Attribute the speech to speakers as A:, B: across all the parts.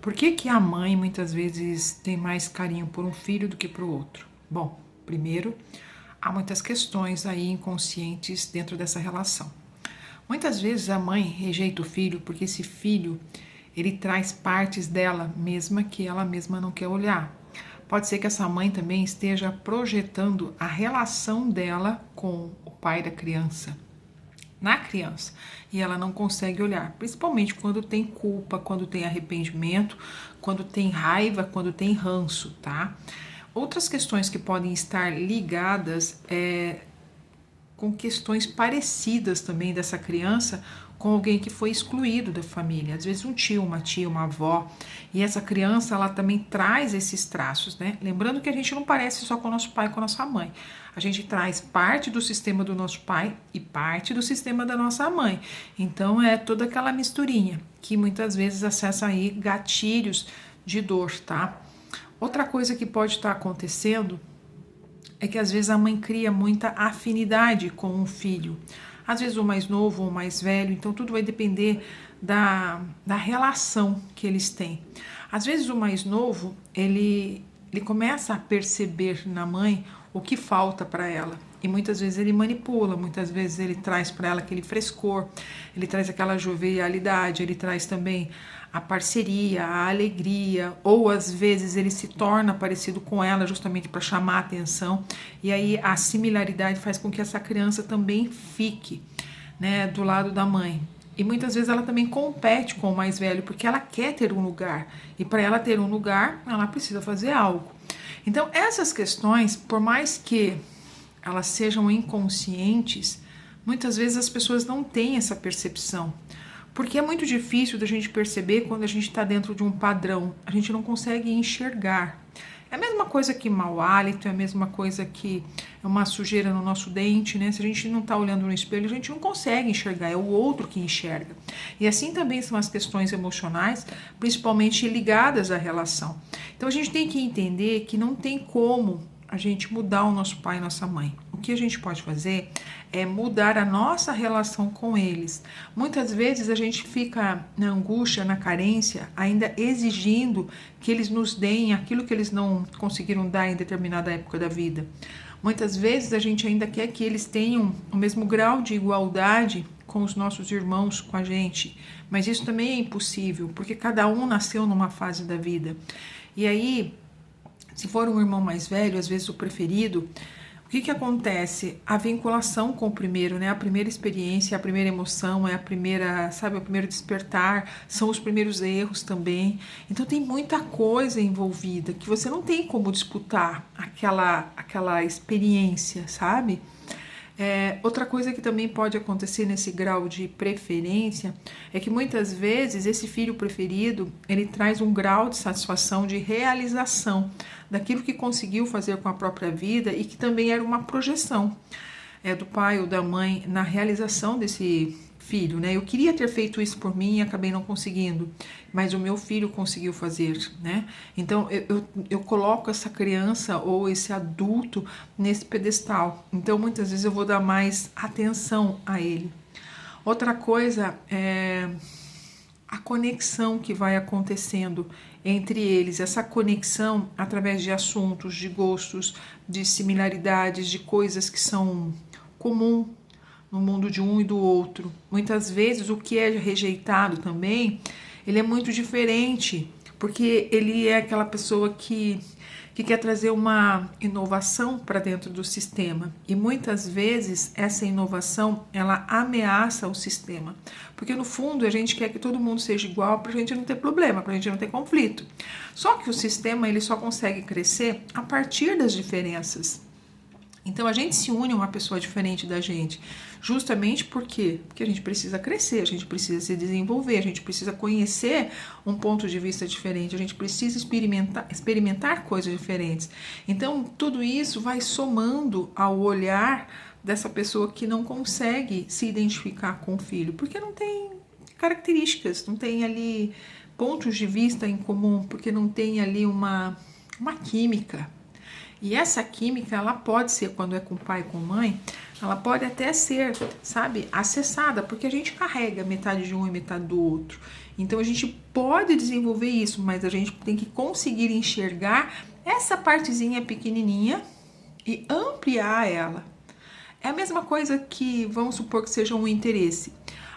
A: Por que que a mãe muitas vezes tem mais carinho por um filho do que por outro? Bom, primeiro, há muitas questões aí inconscientes dentro dessa relação. Muitas vezes a mãe rejeita o filho porque esse filho ele traz partes dela mesma que ela mesma não quer olhar. Pode ser que essa mãe também esteja projetando a relação dela com o pai da criança na criança e ela não consegue olhar, principalmente quando tem culpa, quando tem arrependimento, quando tem raiva, quando tem ranço, tá? Outras questões que podem estar ligadas com questões parecidas também dessa criança com alguém que foi excluído da família, às vezes um tio, uma tia, uma avó, e essa criança ela também traz esses traços, né? Lembrando que a gente não parece só com o nosso pai e com a nossa mãe, a gente traz parte do sistema do nosso pai e parte do sistema da nossa mãe, então é toda aquela misturinha que muitas vezes acessa aí gatilhos de dor, tá? Outra coisa que pode estar acontecendo é que às vezes a mãe cria muita afinidade com um filho. Às vezes o mais novo ou o mais velho, então tudo vai depender da relação que eles têm. Às vezes o mais novo, ele começa a perceber na mãe o que falta para ela. E muitas vezes ele manipula, muitas vezes ele traz para ela aquele frescor, ele traz aquela jovialidade, ele traz também a parceria, a alegria, ou às vezes ele se torna parecido com ela justamente para chamar a atenção, e aí a similaridade faz com que essa criança também fique, né, do lado da mãe. E muitas vezes ela também compete com o mais velho, porque ela quer ter um lugar, e para ela ter um lugar, ela precisa fazer algo. Então, essas questões, por mais que elas sejam inconscientes, muitas vezes as pessoas não têm essa percepção. Porque é muito difícil da gente perceber quando a gente está dentro de um padrão, a gente não consegue enxergar. É a mesma coisa que mau hálito, é a mesma coisa que uma sujeira no nosso dente, né? Se a gente não está olhando no espelho, a gente não consegue enxergar, é o outro que enxerga. E assim também são as questões emocionais, principalmente ligadas à relação. Então a gente tem que entender que não tem como a gente mudar o nosso pai e nossa mãe. O que a gente pode fazer é mudar a nossa relação com eles. Muitas vezes a gente fica na angústia, na carência, ainda exigindo que eles nos deem aquilo que eles não conseguiram dar em determinada época da vida. Muitas vezes a gente ainda quer que eles tenham o mesmo grau de igualdade com os nossos irmãos, com a gente, mas isso também é impossível, porque cada um nasceu numa fase da vida. E aí, se for um irmão mais velho, às vezes o preferido, o que que acontece? A vinculação com o primeiro, né? A primeira experiência, a primeira emoção, é a primeira, sabe, o primeiro despertar, são os primeiros erros também. Então tem muita coisa envolvida que você não tem como disputar aquela experiência, sabe? Outra coisa que também pode acontecer nesse grau de preferência é que muitas vezes esse filho preferido ele traz um grau de satisfação, de realização daquilo que conseguiu fazer com a própria vida e que também era uma projeção do pai ou da mãe na realização desse filho, né? Eu queria ter feito isso por mim e acabei não conseguindo, mas o meu filho conseguiu fazer, né? Então eu coloco essa criança ou esse adulto nesse pedestal. Então muitas vezes eu vou dar mais atenção a ele. Outra coisa é a conexão que vai acontecendo entre eles, essa conexão através de assuntos, de gostos, de similaridades, de coisas que são comum no mundo de um e do outro. Muitas vezes o que é rejeitado também, ele é muito diferente, porque ele é aquela pessoa que quer trazer uma inovação para dentro do sistema. E muitas vezes essa inovação, ela ameaça o sistema. Porque no fundo a gente quer que todo mundo seja igual para a gente não ter problema, para a gente não ter conflito. Só que o sistema ele só consegue crescer a partir das diferenças. Então a gente se une a uma pessoa diferente da gente, justamente porque a gente precisa crescer, a gente precisa se desenvolver, a gente precisa conhecer um ponto de vista diferente, a gente precisa experimentar coisas diferentes. Então tudo isso vai somando ao olhar dessa pessoa que não consegue se identificar com o filho, porque não tem características, não tem ali pontos de vista em comum, porque não tem ali uma química. E essa química, ela pode ser, quando é com pai e com mãe, ela pode até ser, sabe, acessada, porque a gente carrega metade de um e metade do outro. Então a gente pode desenvolver isso, mas a gente tem que conseguir enxergar essa partezinha pequenininha e ampliar ela. É a mesma coisa que, vamos supor que seja um interesse.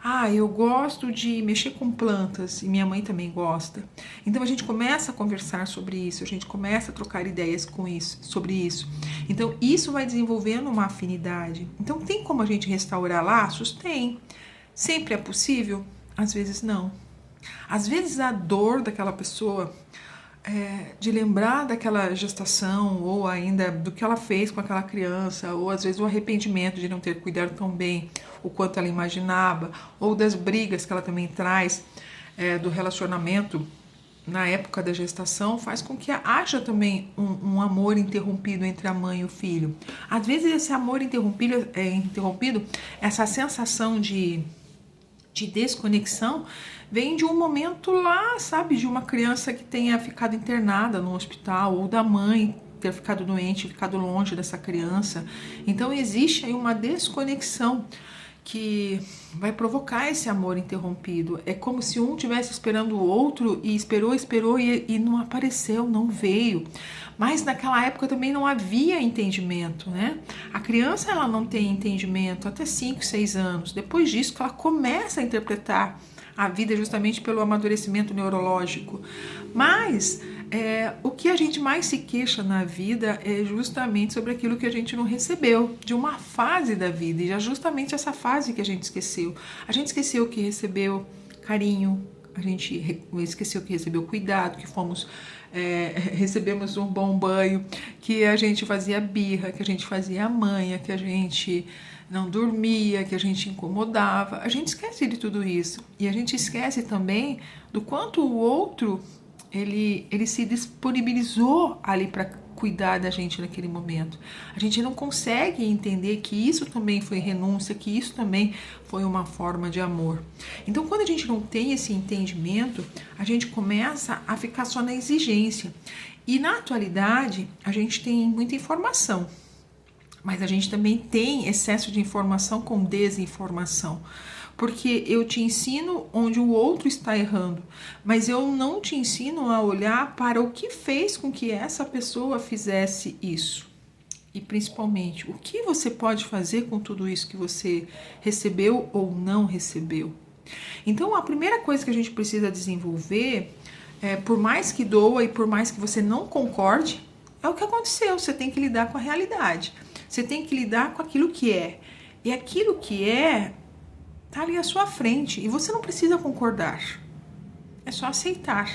A: Ah, eu gosto de mexer com plantas e minha mãe também gosta. Então a gente começa a conversar sobre isso, a gente começa a trocar ideias com isso, sobre isso. Então isso vai desenvolvendo uma afinidade. Então tem como a gente restaurar laços? Tem. Sempre é possível? Às vezes não. Às vezes a dor daquela pessoa, de lembrar daquela gestação, ou ainda do que ela fez com aquela criança, ou às vezes o arrependimento de não ter cuidado tão bem o quanto ela imaginava, ou das brigas que ela também traz do relacionamento na época da gestação, faz com que haja também um amor interrompido entre a mãe e o filho. Às vezes esse amor interrompido, essa sensação de desconexão vem de um momento lá, sabe, de uma criança que tenha ficado internada no hospital, ou da mãe ter ficado doente, ficado longe dessa criança. Então existe aí uma desconexão que vai provocar esse amor interrompido. É como se um estivesse esperando o outro e esperou e não apareceu, não veio. Mas naquela época também não havia entendimento, né? A criança, ela não tem entendimento até 5, 6 anos. Depois disso que ela começa a interpretar a vida justamente pelo amadurecimento neurológico. Mas o que a gente mais se queixa na vida é justamente sobre aquilo que a gente não recebeu, de uma fase da vida, e é justamente essa fase que a gente esqueceu. A gente esqueceu que recebeu carinho, a gente esqueceu que recebeu cuidado, que recebemos um bom banho, que a gente fazia birra, que a gente fazia manha, que a gente não dormia, que a gente incomodava. A gente esquece de tudo isso. E a gente esquece também do quanto o outro ele se disponibilizou ali para cuidar da gente naquele momento. A gente não consegue entender que isso também foi renúncia, que isso também foi uma forma de amor. Então, quando a gente não tem esse entendimento, a gente começa a ficar só na exigência. E na atualidade, a gente tem muita informação, mas a gente também tem excesso de informação com desinformação. Porque eu te ensino onde o outro está errando, mas eu não te ensino a olhar para o que fez com que essa pessoa fizesse isso. E principalmente, o que você pode fazer com tudo isso que você recebeu ou não recebeu. Então, a primeira coisa que a gente precisa desenvolver, por mais que doa e por mais que você não concorde, é o que aconteceu. Você tem que lidar com a realidade. Você tem que lidar com aquilo que é. E aquilo que tá ali à sua frente e você não precisa concordar. É só aceitar.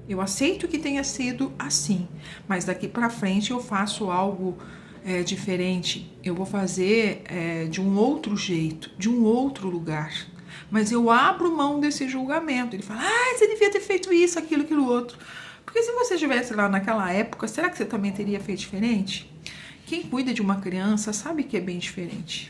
A: Eu aceito que tenha sido assim, mas daqui para frente eu faço algo diferente. Eu vou fazer de um outro jeito, de um outro lugar. Mas eu abro mão desse julgamento. Ele fala, você devia ter feito isso, aquilo outro. Porque se você estivesse lá naquela época, será que você também teria feito diferente? Quem cuida de uma criança sabe que é bem diferente.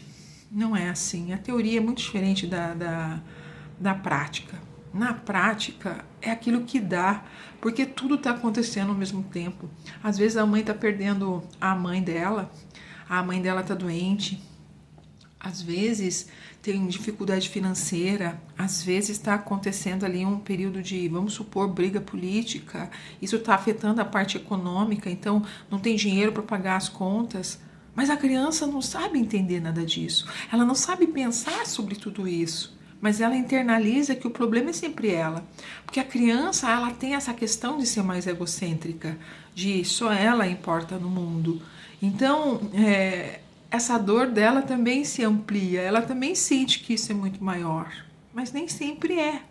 A: Não é assim. A teoria é muito diferente da prática. Na prática, é aquilo que dá, porque tudo está acontecendo ao mesmo tempo. Às vezes a mãe está perdendo a mãe dela está doente, às vezes tem dificuldade financeira, às vezes está acontecendo ali um período de, vamos supor, briga política, isso está afetando a parte econômica, então não tem dinheiro para pagar as contas. Mas a criança não sabe entender nada disso. Ela não sabe pensar sobre tudo isso. Mas ela internaliza que o problema é sempre ela. Porque a criança, ela tem essa questão de ser mais egocêntrica, de só ela importa no mundo. Então, essa dor dela também se amplia. Ela também sente que isso é muito maior. Mas nem sempre é.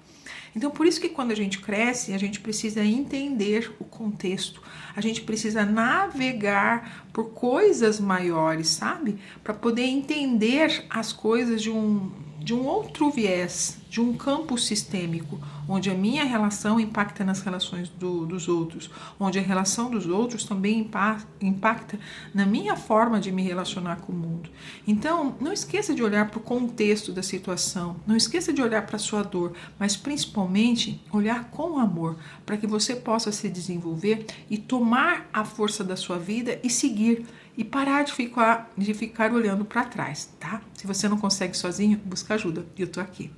A: Então, por isso que quando a gente cresce, a gente precisa entender o contexto, a gente precisa navegar por coisas maiores, sabe? Para poder entender as coisas de de um outro viés, de um campo sistêmico, onde a minha relação impacta nas relações dos outros, onde a relação dos outros também impacta na minha forma de me relacionar com o mundo. Então, não esqueça de olhar para o contexto da situação, não esqueça de olhar para a sua dor, mas principalmente olhar com amor, para que você possa se desenvolver e tomar a força da sua vida e seguir, e parar de ficar olhando para trás, tá? Se você não consegue sozinho, busca ajuda, eu tô aqui.